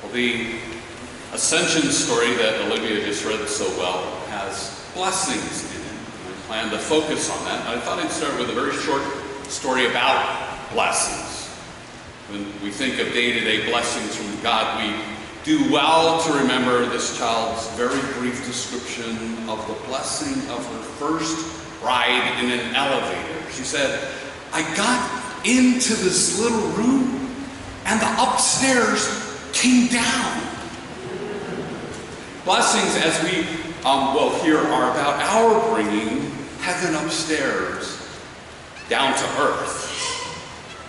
Well, the Ascension story that Olivia just read so well has blessings in it. I plan to focus on that. I thought I'd start with a very short story about blessings. When we think of day-to-day blessings from God, we do well to remember this child's very brief description of the blessing of her first ride in an elevator. She said, "I got into this little room and the upstairs came down." Blessings, as we will hear, are about our bringing heaven upstairs down to earth.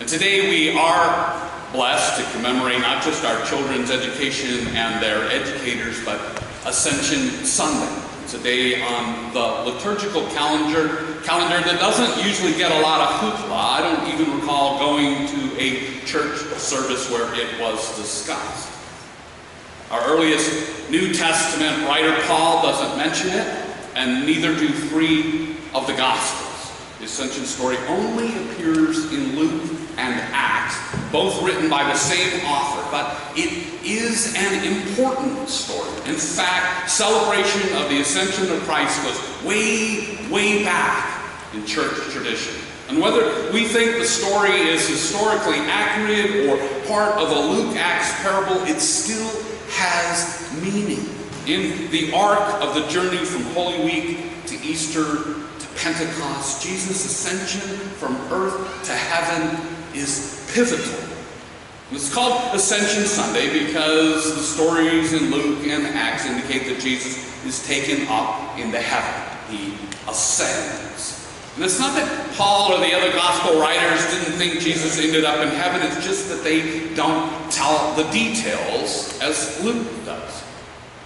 And today we are blessed to commemorate not just our children's education and their educators, but Ascension Sunday. It's a day on the liturgical calendar that doesn't usually get a lot of hoopla. I don't even recall going to a church service where it was discussed. Our earliest New Testament writer, Paul, doesn't mention it, and neither do 3 of the Gospels. The Ascension story only appears in Luke and Acts, both written by the same author, but it is an important story. In fact, celebration of the Ascension of Christ goes way, way back in church tradition. And whether we think the story is historically accurate or part of a Luke-Acts parable, it still has meaning. In the arc of the journey from Holy Week to Easter to Pentecost, Jesus' ascension from earth to heaven is pivotal. It's called Ascension Sunday because the stories in Luke and Acts indicate that Jesus is taken up into heaven. He ascends. And it's not that Paul or the other gospel writers didn't think Jesus ended up in heaven. It's just that they don't tell the details as Luke does.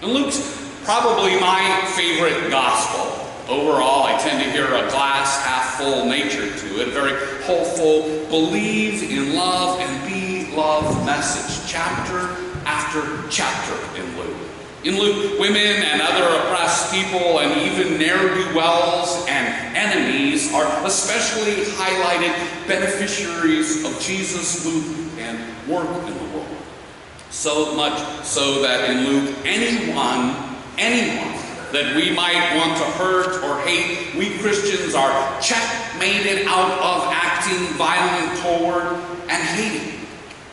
And Luke's probably my favorite gospel. Overall, I tend to hear a glass half full nature to it, a very hopeful, believe in love and be loved message, chapter after chapter in Luke. In Luke, women and other oppressed people and even ne'er-do-wells and enemies are especially highlighted beneficiaries of Jesus' move and work in the world. So much so that in Luke, anyone that we might want to hurt or hate, we Christians are checkmated out of acting violent toward and hating.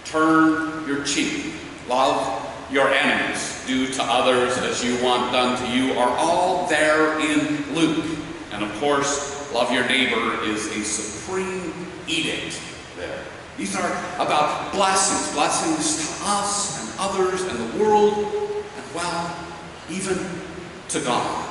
Turn your cheek. Love your enemies. Do to others as you want done to you are all there in Luke. And of course, love your neighbor is a supreme edict there. These are about blessings. Blessings to us and others and the world, and well, even to God.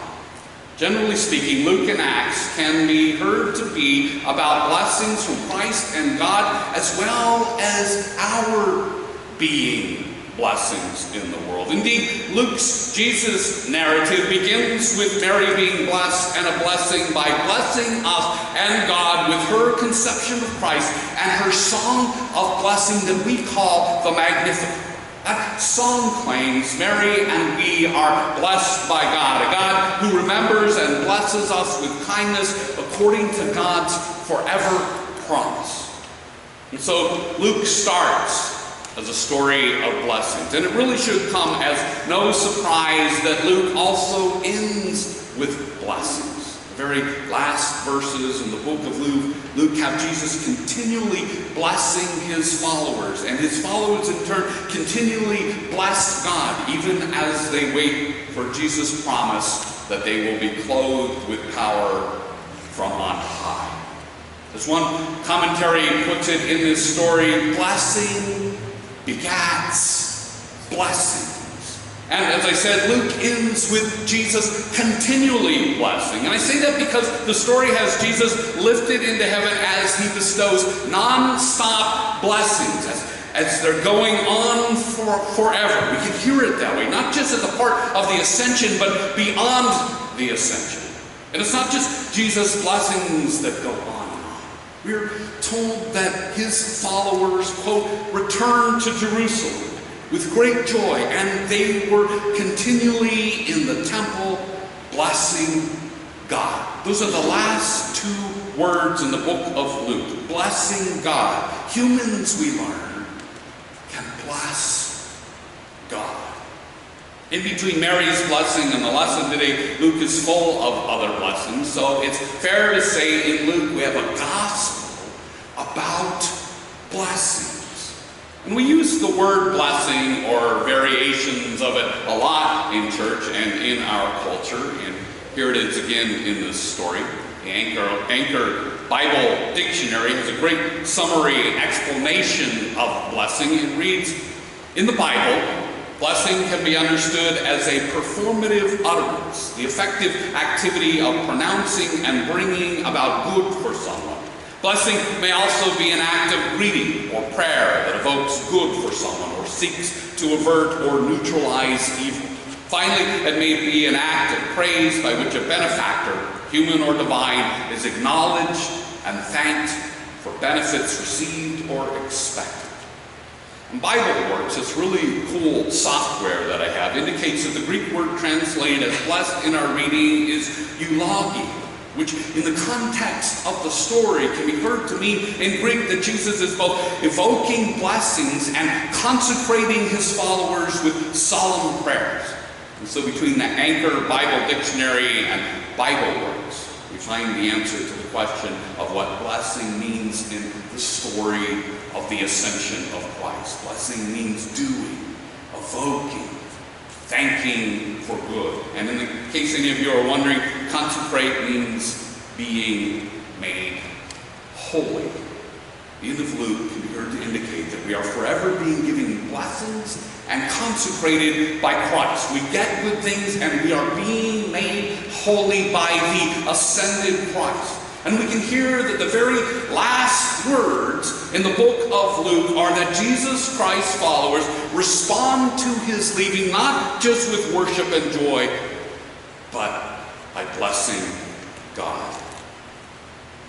Generally speaking, Luke and Acts can be heard to be about blessings from Christ and God, as well as our being blessings in the world. Indeed, Luke's Jesus narrative begins with Mary being blessed and a blessing by blessing us and God with her conception of Christ and her song of blessing that we call the Magnificat. That song claims Mary and we are blessed by God, a God who remembers and blesses us with kindness according to God's forever promise. And so Luke starts as a story of blessings. And it really should come as no surprise that Luke also ends with blessings. The very last verses in the book of Luke have Jesus continually blessing his followers, and his followers in turn continually bless God, even as they wait for Jesus' promise that they will be clothed with power from on high. As one commentary puts it in this story, blessing begats blessings. And as I said, Luke ends with Jesus continually blessing. And I say that because the story has Jesus lifted into heaven as he bestows non-stop blessings, as they're going on forever. We can hear it that way, not just as a part of the ascension, but beyond the ascension. And it's not just Jesus' blessings that go on. We're told that his followers, quote, returned to Jerusalem with great joy, and they were continually in the temple blessing God. Those are the last 2 words in the book of Luke. Blessing God. Humans, we learn, can bless God. In between Mary's blessing and the lesson today, Luke is full of other blessings. So it's fair to say in Luke we have a gospel about blessings. And we use the word blessing or variations of it a lot in church and in our culture. And here it is again in this story. The Anchor Bible Dictionary has a great summary explanation of blessing. It reads, in the Bible, blessing can be understood as a performative utterance, the effective activity of pronouncing and bringing about good for someone. Blessing may also be an act of greeting or prayer that evokes good for someone or seeks to avert or neutralize evil. Finally, it may be an act of praise by which a benefactor, human or divine, is acknowledged and thanked for benefits received or expected. And BibleWorks, this really cool software that I have, indicates that the Greek word translated as blessed in our reading is eulogia, which in the context of the story can be heard to mean in Greek that Jesus is both evoking blessings and consecrating his followers with solemn prayers. And so between the Anchor Bible Dictionary and BibleWorks, we find the answer to the question of what blessing means in the story of the Ascension of Christ. Blessing means doing, evoking, thanking for good. And in case any of you are wondering, consecrate means being made holy. The end of Luke can be heard to indicate that we are forever being given blessings and consecrated by Christ. We get good things and we are being made holy by the ascended Christ. And we can hear that the very last words in the book of Luke are that Jesus Christ's followers respond to his leaving not just with worship and joy, but by blessing God.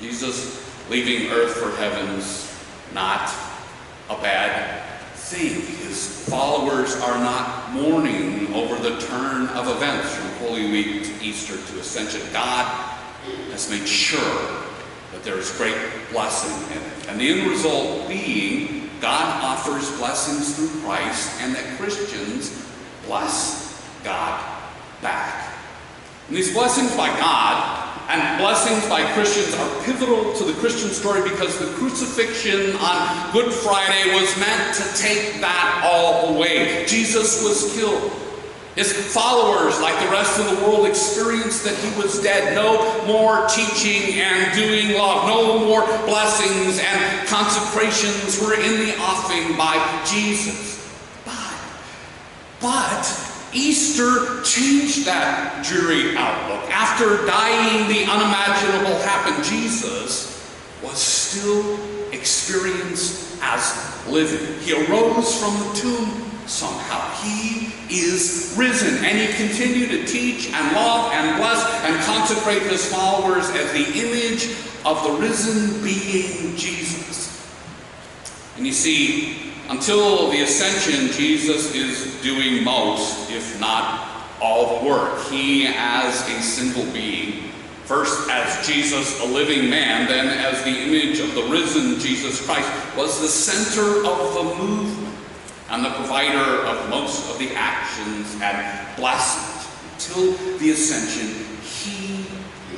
Jesus leaving earth for heaven's not a bad thing. His followers are not mourning over the turn of events from Holy Week to Easter to Ascension. God has made sure that there is great blessing in it. And the end result being God offers blessings through Christ and that Christians bless God back. And these blessings by God and blessings by Christians are pivotal to the Christian story because the crucifixion on Good Friday was meant to take that all away. Jesus was killed. His followers, like the rest of the world, experienced that he was dead. No more teaching and doing love. No more blessings and consecrations were in the offing by Jesus. But Easter changed that dreary outlook. After dying, the unimaginable happened. Jesus was still experienced as living. He arose from the tomb somehow. He is risen, and he continued to teach and love and bless and consecrate his followers as the image of the risen being Jesus. And you see, until the ascension, Jesus is doing most, if not all the work. He, as a single being, first as Jesus, a living man, then as the image of the risen Jesus Christ, was the center of the movement and the provider of most of the actions and blessings. Until the ascension, he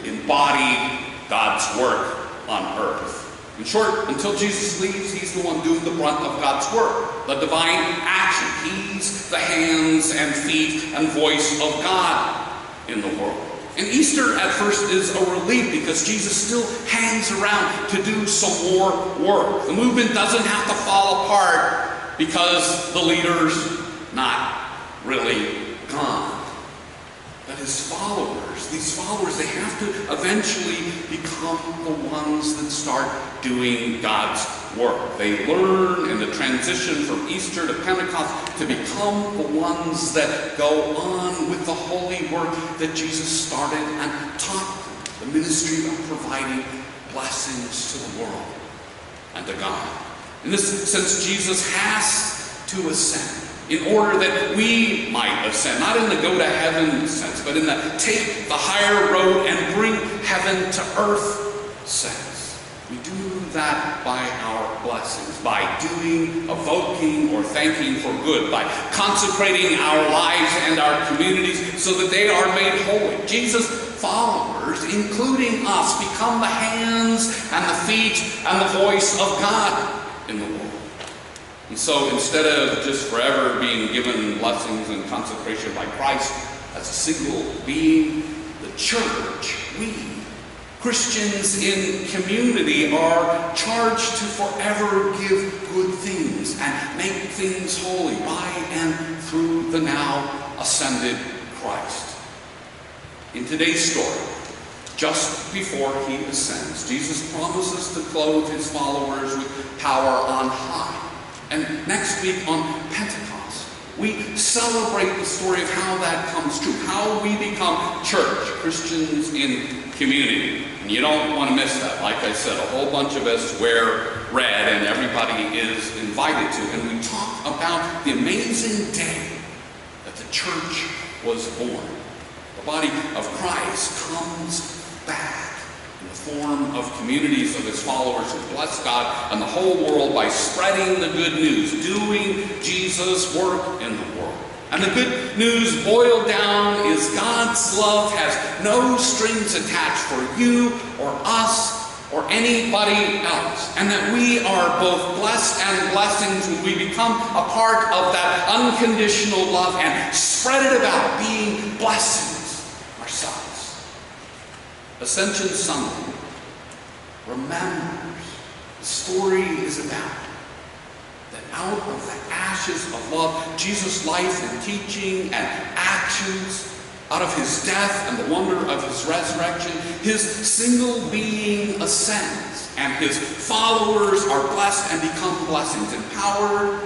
embodied God's work on earth. In short, until Jesus leaves, he's the one doing the brunt of God's work, the divine action. He's the hands and feet and voice of God in the world. And Easter at first is a relief because Jesus still hangs around to do some more work. The movement doesn't have to fall apart because the leader's not really gone. But his followers, these followers, they have to eventually become the ones that start doing God's work. They learn in the transition from Easter to Pentecost to become the ones that go on with the holy work that Jesus started and taught them, the ministry of providing blessings to the world and to God. In this sense, Jesus has to ascend in order that we might ascend, not in the go to heaven sense, but in the take the higher road and bring heaven to earth sense. We do that by our blessings, by doing, evoking, or thanking for good, by consecrating our lives and our communities so that they are made holy. Jesus' followers, including us, become the hands and the feet and the voice of God in the world. And so instead of just forever being given blessings and consecration by Christ as a single being, the church, we, Christians in community, are charged to forever give good things and make things holy by and through the now ascended Christ. In today's story, just before he ascends, Jesus promises to clothe his followers with power on high. And next week on Pentecost, we celebrate the story of how that comes true, how we become church, Christians in community. And you don't want to miss that. Like I said, a whole bunch of us wear red and everybody is invited to. And we talk about the amazing day that the church was born. The body of Christ comes back in the form of communities of his followers who bless God and the whole world by spreading the good news, doing Jesus' work in the world. And the good news boiled down is God's love has no strings attached for you or us or anybody else. And that we are both blessed and blessings when we become a part of that unconditional love and spread it about, being blessings ourselves. Ascension Sunday remembers the story is about that out of the ashes of love, Jesus' life and teaching and actions, out of his death and the wonder of his resurrection, his single being ascends, and his followers are blessed and become blessings, empowered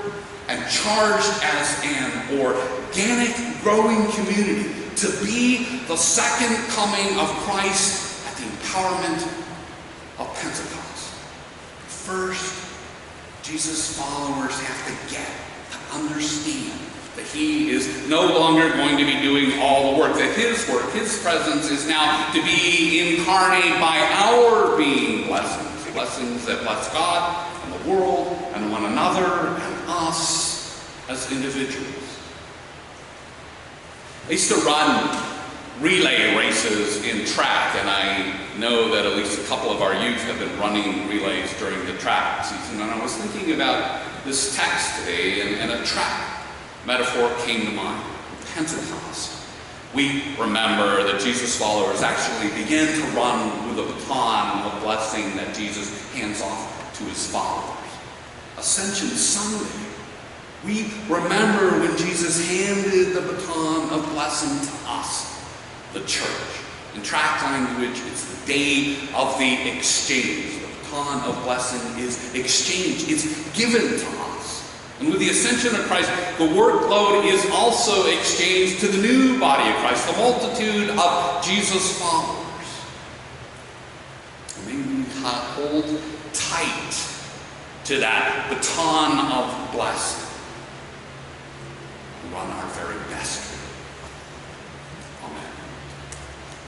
and charged as an organic, growing community to be the second coming of Christ at the empowerment of Pentecost. First, Jesus' followers have to get, to understand that he is no longer going to be doing all the work, that his work, his presence is now to be incarnate by our being blessings, blessings that bless God and the world and one another and us as individuals. I used to run relay races in track, and I know that at least a couple of our youth have been running relays during the track season. And I was thinking about this text today, and a track metaphor came to mind. Pentecost. We remember that Jesus' followers actually began to run with a baton of blessing that Jesus hands off to his followers. Ascension Sunday. We remember when Jesus handed the baton of blessing to us, the church. In track language, it's the day of the exchange. The baton of blessing is exchanged. It's given to us. And with the ascension of Christ, the workload is also exchanged to the new body of Christ, the multitude of Jesus' followers. And may we hold tight to that baton of blessing and run our very best